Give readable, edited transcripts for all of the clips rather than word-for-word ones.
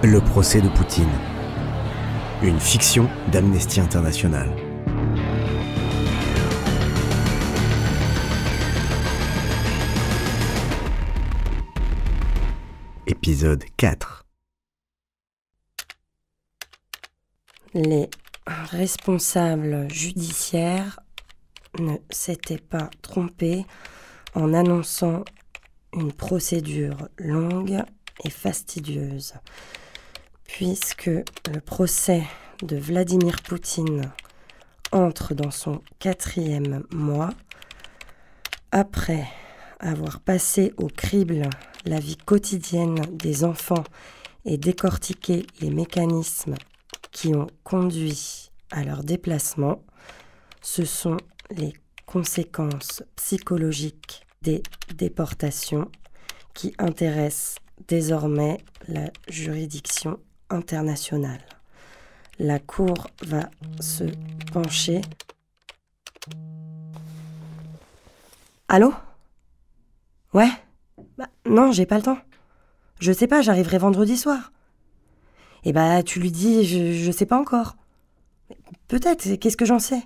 Le procès de Poutine. Une fiction d'Amnesty International. Épisode 4. Les responsables judiciaires ne s'étaient pas trompés en annonçant une procédure longue et fastidieuse, puisque le procès de Vladimir Poutine entre dans son 4e mois, après avoir passé au crible la vie quotidienne des enfants et décortiqué les mécanismes qui ont conduit à leur déplacement. Ce sont les conséquences psychologiques des déportations qui intéressent désormais la juridiction internationale. La Cour va se pencher. Allô ? Ouais ? Non, j'ai pas le temps. Je sais pas, j'arriverai vendredi soir. Tu lui dis, je sais pas encore. Peut-être, qu'est-ce que j'en sais ?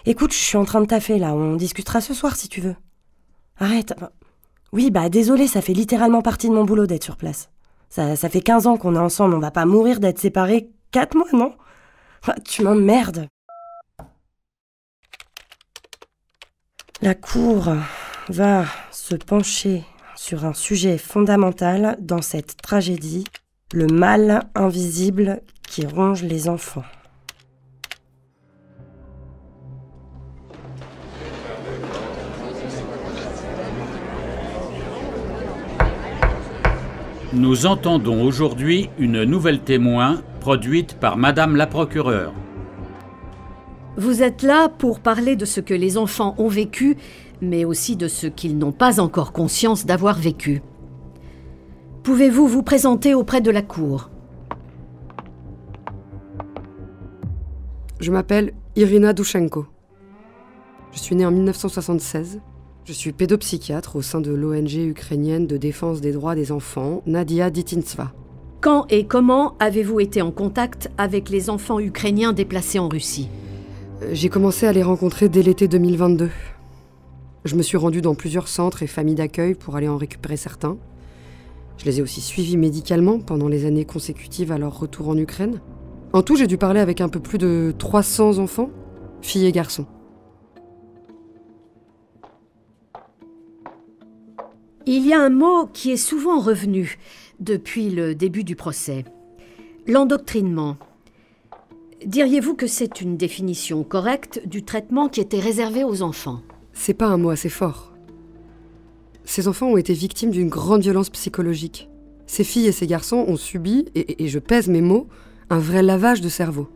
Écoute, je suis en train de taffer là, on discutera ce soir si tu veux. Arrête. Oui, désolé, ça fait littéralement partie de mon boulot d'être sur place. Ça fait 15 ans qu'on est ensemble, on va pas mourir d'être séparés 4 mois, non ? Tu m'emmerdes. La Cour va se pencher sur un sujet fondamental dans cette tragédie, le mal invisible qui ronge les enfants. Nous entendons aujourd'hui une nouvelle témoin produite par Madame la procureure. Vous êtes là pour parler de ce que les enfants ont vécu, mais aussi de ce qu'ils n'ont pas encore conscience d'avoir vécu. Pouvez-vous vous présenter auprès de la Cour ? Je m'appelle Irina Douchenko. Je suis née en 1976. Je suis pédopsychiatre au sein de l'ONG ukrainienne de défense des droits des enfants, Nadia Ditinstva. Quand et comment avez-vous été en contact avec les enfants ukrainiens déplacés en Russie ? J'ai commencé à les rencontrer dès l'été 2022. Je me suis rendue dans plusieurs centres et familles d'accueil pour aller en récupérer certains. Je les ai aussi suivis médicalement pendant les années consécutives à leur retour en Ukraine. En tout, j'ai dû parler avec un peu plus de 300 enfants, filles et garçons. Il y a un mot qui est souvent revenu depuis le début du procès. L'endoctrinement. Diriez-vous que c'est une définition correcte du traitement qui était réservé aux enfants ? C'est pas un mot assez fort. Ces enfants ont été victimes d'une grande violence psychologique. Ces filles et ces garçons ont subi, et je pèse mes mots, un vrai lavage de cerveau.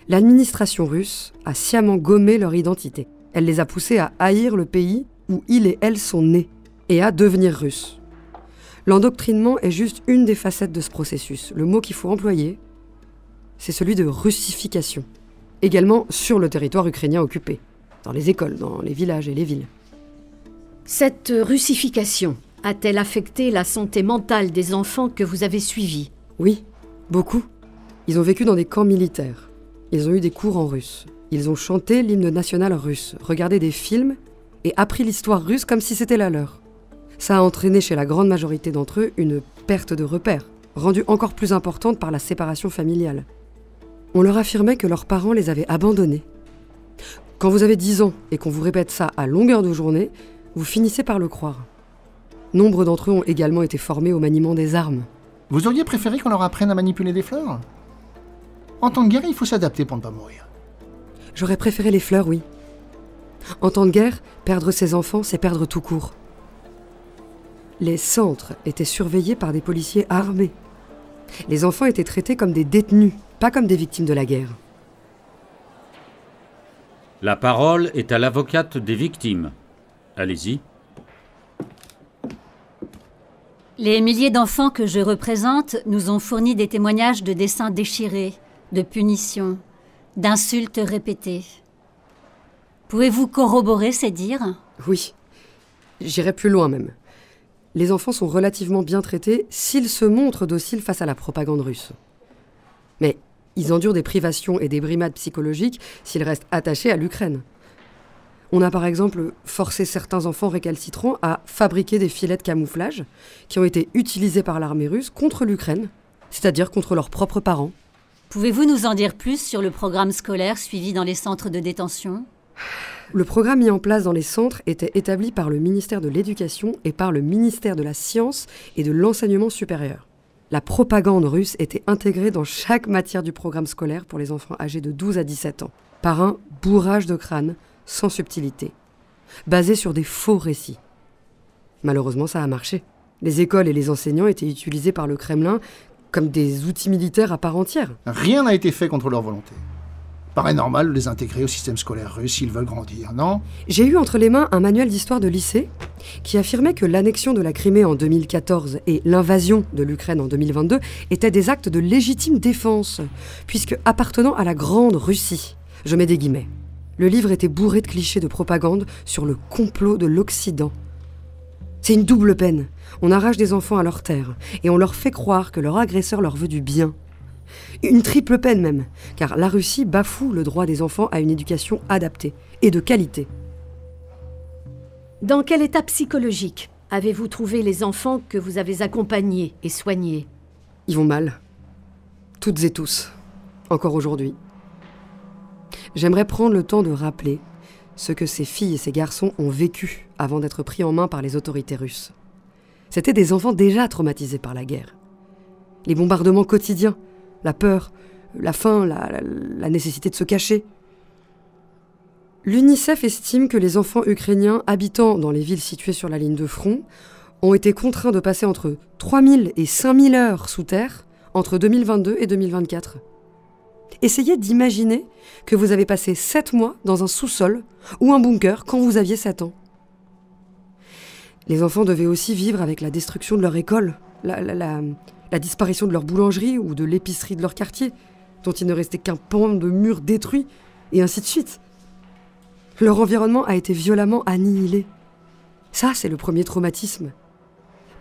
L'administration russe a sciemment gommé leur identité. Elle les a poussés à haïr le pays où ils et elles sont nés, et à devenir russes. L'endoctrinement est juste une des facettes de ce processus. Le mot qu'il faut employer, c'est celui de russification. Également sur le territoire ukrainien occupé, dans les écoles, dans les villages et les villes. Cette russification a-t-elle affecté la santé mentale des enfants que vous avez suivis ? Oui, beaucoup. Ils ont vécu dans des camps militaires. Ils ont eu des cours en russe. Ils ont chanté l'hymne national russe, regardé des films et appris l'histoire russe comme si c'était la leur. Ça a entraîné chez la grande majorité d'entre eux une perte de repères, rendue encore plus importante par la séparation familiale. On leur affirmait que leurs parents les avaient abandonnés. Quand vous avez 10 ans et qu'on vous répète ça à longueur de journée, vous finissez par le croire. Nombre d'entre eux ont également été formés au maniement des armes. Vous auriez préféré qu'on leur apprenne à manipuler des fleurs ? En temps de guerre, il faut s'adapter pour ne pas mourir. J'aurais préféré les fleurs, oui. En temps de guerre, perdre ses enfants, c'est perdre tout court. Les centres étaient surveillés par des policiers armés. Les enfants étaient traités comme des détenus, pas comme des victimes de la guerre. La parole est à l'avocate des victimes. Allez-y. Les milliers d'enfants que je représente nous ont fourni des témoignages de dessins déchirés, de punitions, d'insultes répétées. Pouvez-vous corroborer ces dires ? Oui. J'irai plus loin même. les enfants sont relativement bien traités s'ils se montrent dociles face à la propagande russe. Mais ils endurent des privations et des brimades psychologiques s'ils restent attachés à l'Ukraine. On a par exemple forcé certains enfants récalcitrants à fabriquer des filets de camouflage qui ont été utilisés par l'armée russe contre l'Ukraine, c'est-à-dire contre leurs propres parents. Pouvez-vous nous en dire plus sur le programme scolaire suivi dans les centres de détention ? Le programme mis en place dans les centres était établi par le ministère de l'Éducation et par le ministère de la Science et de l'Enseignement supérieur. La propagande russe était intégrée dans chaque matière du programme scolaire pour les enfants âgés de 12 à 17 ans, par un bourrage de crâne sans subtilité, basé sur des faux récits. Malheureusement, ça a marché. Les écoles et les enseignants étaient utilisés par le Kremlin comme des outils militaires à part entière. Rien n'a été fait contre leur volonté. Paraît normal de les intégrer au système scolaire russe s'ils veulent grandir, non? J'ai eu entre les mains un manuel d'histoire de lycée qui affirmait que l'annexion de la Crimée en 2014 et l'invasion de l'Ukraine en 2022 étaient des actes de légitime défense, puisque appartenant à la Grande Russie. Je mets des guillemets. Le livre était bourré de clichés de propagande sur le complot de l'Occident. C'est une double peine. On arrache des enfants à leur terre et on leur fait croire que leur agresseur leur veut du bien. Une triple peine même, car la Russie bafoue le droit des enfants à une éducation adaptée et de qualité. Dans quel état psychologique avez-vous trouvé les enfants que vous avez accompagnés et soignés? Ils vont mal. Toutes et tous. Encore aujourd'hui. J'aimerais prendre le temps de rappeler ce que ces filles et ces garçons ont vécu avant d'être pris en main par les autorités russes. C'étaient des enfants déjà traumatisés par la guerre. Les bombardements quotidiens, la peur, la faim, la nécessité de se cacher. L'UNICEF estime que les enfants ukrainiens habitant dans les villes situées sur la ligne de front ont été contraints de passer entre 3000 et 5000 heures sous terre entre 2022 et 2024. Essayez d'imaginer que vous avez passé 7 mois dans un sous-sol ou un bunker quand vous aviez 7 ans. Les enfants devaient aussi vivre avec la destruction de leur école, la disparition de leur boulangerie ou de l'épicerie de leur quartier, dont il ne restait qu'un pan de mur détruit, et ainsi de suite. Leur environnement a été violemment annihilé. Ça, c'est le premier traumatisme.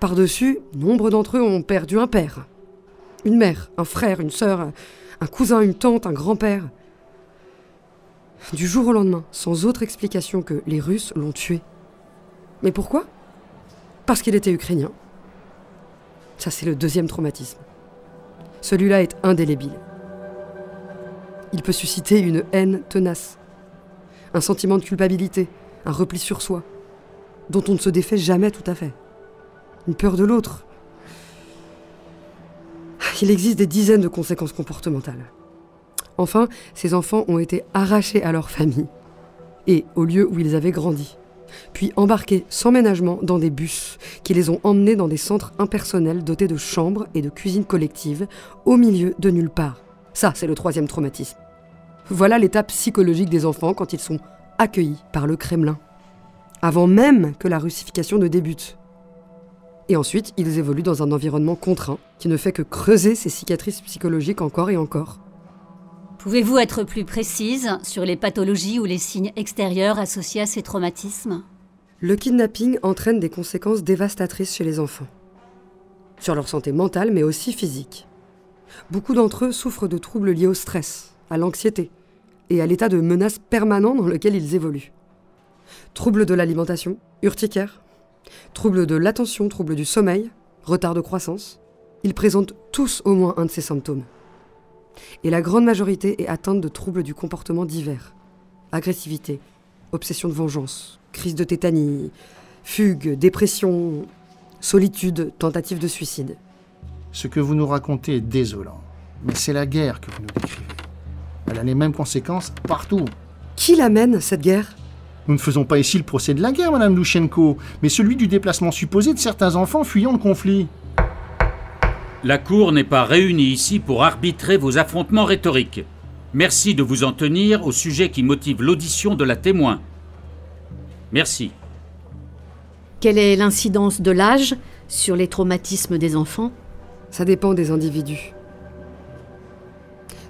Par-dessus, nombre d'entre eux ont perdu un père, une mère, un frère, une sœur, un cousin, une tante, un grand-père. Du jour au lendemain, sans autre explication que les Russes l'ont tué. Mais pourquoi? Parce qu'il était ukrainien. Ça, c'est le deuxième traumatisme. Celui-là est indélébile. Il peut susciter une haine tenace, un sentiment de culpabilité, un repli sur soi, dont on ne se défait jamais tout à fait. Une peur de l'autre. Il existe des dizaines de conséquences comportementales. Enfin, ces enfants ont été arrachés à leur famille et au lieu où ils avaient grandi, puis embarqués sans ménagement dans des bus qui les ont emmenés dans des centres impersonnels dotés de chambres et de cuisines collectives au milieu de nulle part. Ça, c'est le troisième traumatisme. Voilà l'état psychologique des enfants quand ils sont accueillis par le Kremlin, avant même que la russification ne débute. Et ensuite, ils évoluent dans un environnement contraint qui ne fait que creuser ces cicatrices psychologiques encore et encore. Pouvez-vous être plus précise sur les pathologies ou les signes extérieurs associés à ces traumatismes? Le kidnapping entraîne des conséquences dévastatrices chez les enfants. Sur leur santé mentale, mais aussi physique. Beaucoup d'entre eux souffrent de troubles liés au stress, à l'anxiété et à l'état de menace permanent dans lequel ils évoluent. Troubles de l'alimentation, urticaire, troubles de l'attention, troubles du sommeil, retard de croissance. Ils présentent tous au moins un de ces symptômes. Et la grande majorité est atteinte de troubles du comportement divers. Agressivité, obsession de vengeance, crise de tétanie, fugue, dépression, solitude, tentative de suicide. Ce que vous nous racontez est désolant. Mais c'est la guerre que vous nous décrivez. Elle a les mêmes conséquences partout. Qui l'amène, cette guerre ? Nous ne faisons pas ici le procès de la guerre, Madame Douchenko, mais celui du déplacement supposé de certains enfants fuyant le conflit. La Cour n'est pas réunie ici pour arbitrer vos affrontements rhétoriques. Merci de vous en tenir au sujet qui motive l'audition de la témoin. Merci. Quelle est l'incidence de l'âge sur les traumatismes des enfants? Ça dépend des individus.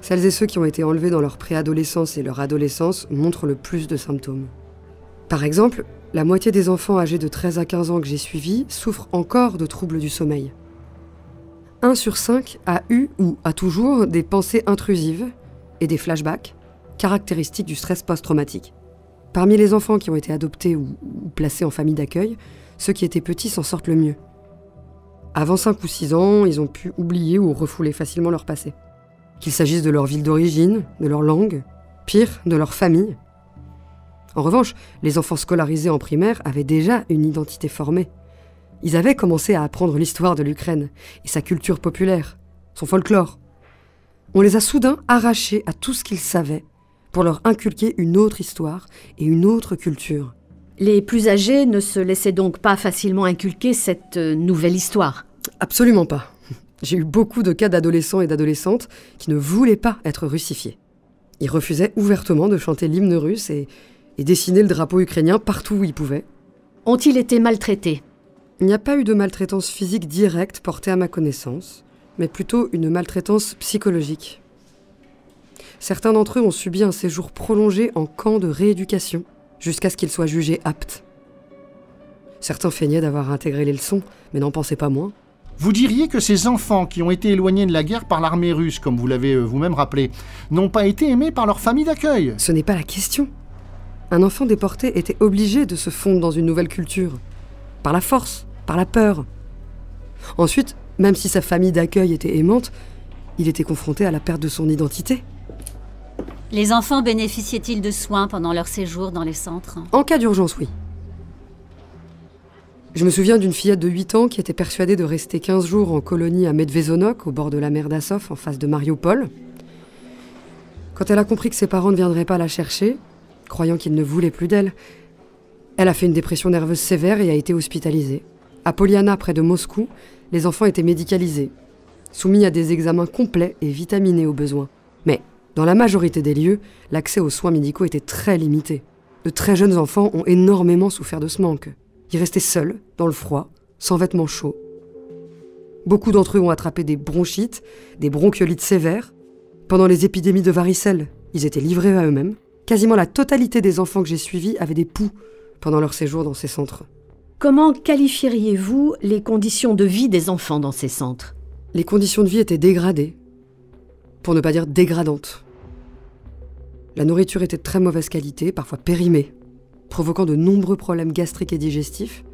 Celles et ceux qui ont été enlevés dans leur préadolescence et leur adolescence montrent le plus de symptômes. Par exemple, La moitié des enfants âgés de 13 à 15 ans que j'ai suivis souffrent encore de troubles du sommeil. 1 sur 5 a eu ou a toujours des pensées intrusives et des flashbacks caractéristiques du stress post-traumatique. Parmi les enfants qui ont été adoptés ou placés en famille d'accueil, ceux qui étaient petits s'en sortent le mieux. Avant 5 ou 6 ans, ils ont pu oublier ou refouler facilement leur passé. Qu'il s'agisse de leur ville d'origine, de leur langue, pire, de leur famille. En revanche, les enfants scolarisés en primaire avaient déjà une identité formée. Ils avaient commencé à apprendre l'histoire de l'Ukraine et sa culture populaire, son folklore. On les a soudain arrachés à tout ce qu'ils savaient pour leur inculquer une autre histoire et une autre culture. Les plus âgés ne se laissaient donc pas facilement inculquer cette nouvelle histoire? Absolument pas. J'ai eu beaucoup de cas d'adolescents et d'adolescentes qui ne voulaient pas être russifiés. Ils refusaient ouvertement de chanter l'hymne russe et dessiner le drapeau ukrainien partout où ils pouvaient. Ont-ils été maltraités? Il n'y a pas eu de maltraitance physique directe portée à ma connaissance, mais plutôt une maltraitance psychologique. Certains d'entre eux ont subi un séjour prolongé en camp de rééducation, jusqu'à ce qu'ils soient jugés aptes. Certains feignaient d'avoir intégré les leçons, mais n'en pensaient pas moins. Vous diriez que ces enfants qui ont été éloignés de la guerre par l'armée russe, comme vous l'avez vous-même rappelé, n'ont pas été aimés par leur famille d'accueil? Ce n'est pas la question. Un enfant déporté était obligé de se fondre dans une nouvelle culture. Par la force, par la peur. Ensuite, même si sa famille d'accueil était aimante, il était confronté à la perte de son identité. Les enfants bénéficiaient-ils de soins pendant leur séjour dans les centres? En cas d'urgence, oui. Je me souviens d'une fillette de 8 ans qui était persuadée de rester 15 jours en colonie à Medvezonok, au bord de la mer d'Azov, en face de Mariupol. Quand elle a compris que ses parents ne viendraient pas la chercher, croyant qu'ils ne voulaient plus d'elle, elle a fait une dépression nerveuse sévère et a été hospitalisée. À Poliana, près de Moscou, les enfants étaient médicalisés, soumis à des examens complets et vitaminés au besoin. Mais dans la majorité des lieux, l'accès aux soins médicaux était très limité. De très jeunes enfants ont énormément souffert de ce manque. Ils restaient seuls, dans le froid, sans vêtements chauds. Beaucoup d'entre eux ont attrapé des bronchites, des bronchiolites sévères. Pendant les épidémies de varicelle, ils étaient livrés à eux-mêmes. Quasiment la totalité des enfants que j'ai suivis avaient des poux pendant leur séjour dans ces centres. Comment qualifieriez-vous les conditions de vie des enfants dans ces centres? Les conditions de vie étaient dégradées, pour ne pas dire dégradantes. La nourriture était de très mauvaise qualité, parfois périmée, provoquant de nombreux problèmes gastriques et digestifs,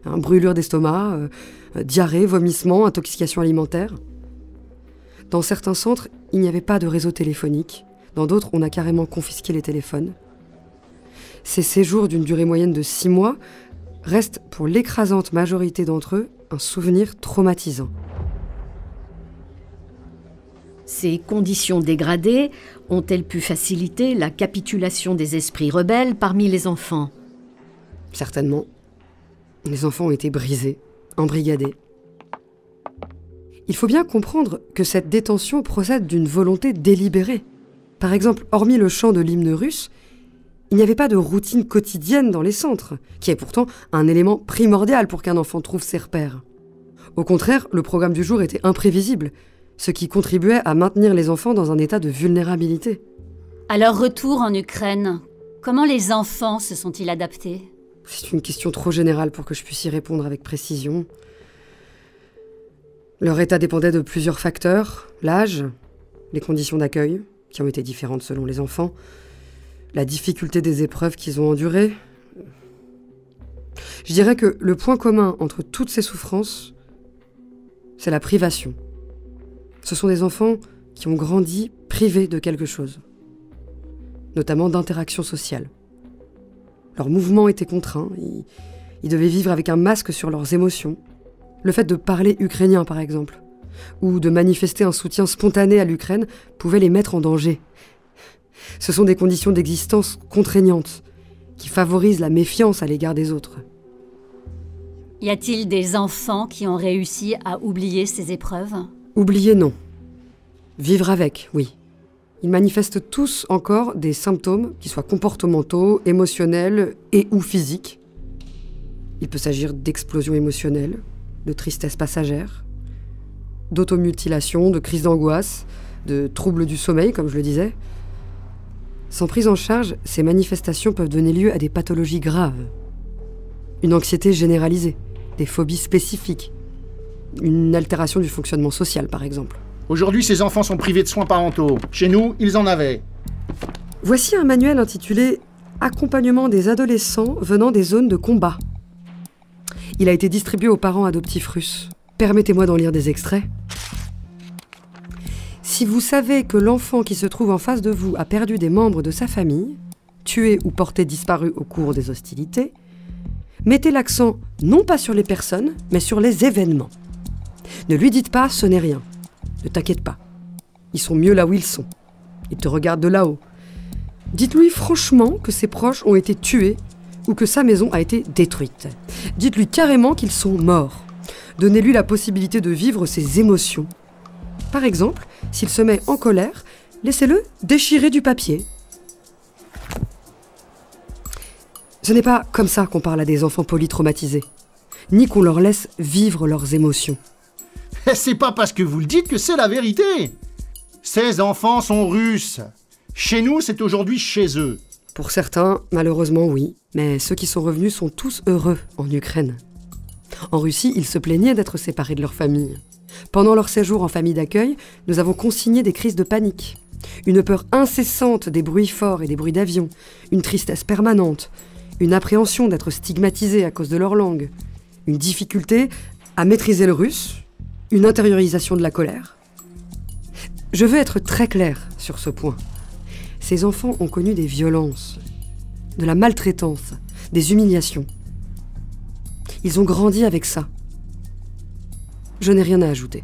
brûlures d'estomac, diarrhée, vomissements, intoxication alimentaire. Dans certains centres, il n'y avait pas de réseau téléphonique. Dans d'autres, on a carrément confisqué les téléphones. Ces séjours d'une durée moyenne de 6 mois restent, pour l'écrasante majorité d'entre eux, un souvenir traumatisant. Ces conditions dégradées ont-elles pu faciliter la capitulation des esprits rebelles parmi les enfants? Certainement. Les enfants ont été brisés, embrigadés. Il faut bien comprendre que cette détention procède d'une volonté délibérée. Par exemple, hormis le chant de l'hymne russe, il n'y avait pas de routine quotidienne dans les centres, qui est pourtant un élément primordial pour qu'un enfant trouve ses repères. Au contraire, le programme du jour était imprévisible, ce qui contribuait à maintenir les enfants dans un état de vulnérabilité. À leur retour en Ukraine, comment les enfants se sont-ils adaptés? C'est une question trop générale pour que je puisse y répondre avec précision. Leur état dépendait de plusieurs facteurs, l'âge, les conditions d'accueil, qui ont été différentes selon les enfants, la difficulté des épreuves qu'ils ont endurées. Je dirais que le point commun entre toutes ces souffrances, c'est la privation. Ce sont des enfants qui ont grandi privés de quelque chose, notamment d'interaction sociale. Leurs mouvements étaient contraints, ils devaient vivre avec un masque sur leurs émotions. Le fait de parler ukrainien, par exemple, ou de manifester un soutien spontané à l'Ukraine pouvait les mettre en danger. Ce sont des conditions d'existence contraignantes qui favorisent la méfiance à l'égard des autres. Y a-t-il des enfants qui ont réussi à oublier ces épreuves? Oublier, non. Vivre avec, oui. Ils manifestent tous encore des symptômes, qui soient comportementaux, émotionnels et ou physiques. Il peut s'agir d'explosions émotionnelles, de tristesse passagère, d'automutilation, de crises d'angoisse, de troubles du sommeil, comme je le disais. Sans prise en charge, ces manifestations peuvent donner lieu à des pathologies graves. une anxiété généralisée, des phobies spécifiques, une altération du fonctionnement social par exemple. Aujourd'hui, ces enfants sont privés de soins parentaux. Chez nous, ils en avaient. Voici un manuel intitulé « Accompagnement des adolescents venant des zones de combat ». Il a été distribué aux parents adoptifs russes. Permettez-moi d'en lire des extraits. Si vous savez que l'enfant qui se trouve en face de vous a perdu des membres de sa famille, tué ou porté disparu au cours des hostilités, mettez l'accent non pas sur les personnes, mais sur les événements. Ne lui dites pas « ce n'est rien ». Ne t'inquiète pas. Ils sont mieux là où ils sont. Ils te regardent de là-haut. Dites-lui franchement que ses proches ont été tués ou que sa maison a été détruite. Dites-lui carrément qu'ils sont morts. Donnez-lui la possibilité de vivre ses émotions. Par exemple, s'il se met en colère, laissez-le déchirer du papier. Ce n'est pas comme ça qu'on parle à des enfants polytraumatisés, ni qu'on leur laisse vivre leurs émotions. C'est pas parce que vous le dites que c'est la vérité. Ces enfants sont russes. Chez nous, c'est aujourd'hui chez eux. Pour certains, malheureusement oui, mais ceux qui sont revenus sont tous heureux en Ukraine. En Russie, ils se plaignaient d'être séparés de leur famille. Pendant leur séjour en famille d'accueil, nous avons consigné des crises de panique. Une peur incessante des bruits forts et des bruits d'avion, une tristesse permanente, une appréhension d'être stigmatisés à cause de leur langue, une difficulté à maîtriser le russe, une intériorisation de la colère. Je veux être très clair sur ce point. Ces enfants ont connu des violences, de la maltraitance, des humiliations. Ils ont grandi avec ça. Je n'ai rien à ajouter.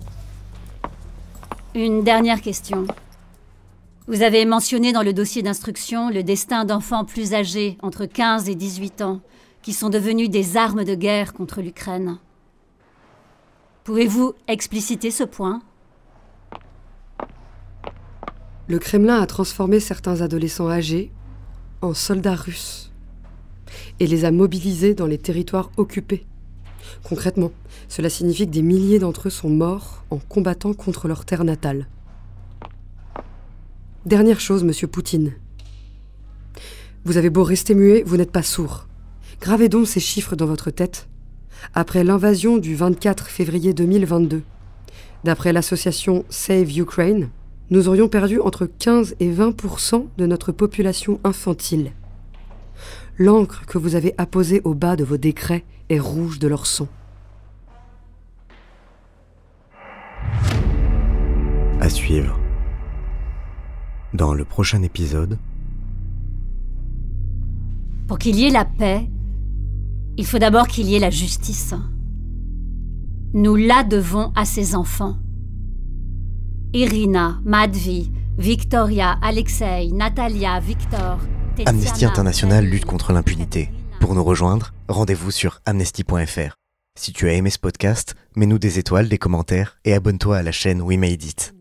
Une dernière question. Vous avez mentionné dans le dossier d'instruction le destin d'enfants plus âgés, entre 15 et 18 ans, qui sont devenus des armes de guerre contre l'Ukraine. Pouvez-vous expliciter ce point ? Le Kremlin a transformé certains adolescents âgés en soldats russes et les a mobilisés dans les territoires occupés. Concrètement, cela signifie que des milliers d'entre eux sont morts en combattant contre leur terre natale. Dernière chose, monsieur Poutine. Vous avez beau rester muet, vous n'êtes pas sourd. Gravez donc ces chiffres dans votre tête. Après l'invasion du 24 février 2022, d'après l'association Save Ukraine, nous aurions perdu entre 15 et 20% de notre population infantile. L'encre que vous avez apposée au bas de vos décrets est rouge de leur sang. À suivre. Dans le prochain épisode... Pour qu'il y ait la paix, il faut d'abord qu'il y ait la justice. Nous la devons à ces enfants. Irina, Madvi, Victoria, Alexei, Natalia, Victor... Tetiana, Amnesty International lutte contre l'impunité. Pour nous rejoindre, rendez-vous sur amnesty.fr. Si tu as aimé ce podcast, mets-nous des étoiles, des commentaires et abonne-toi à la chaîne We Made It.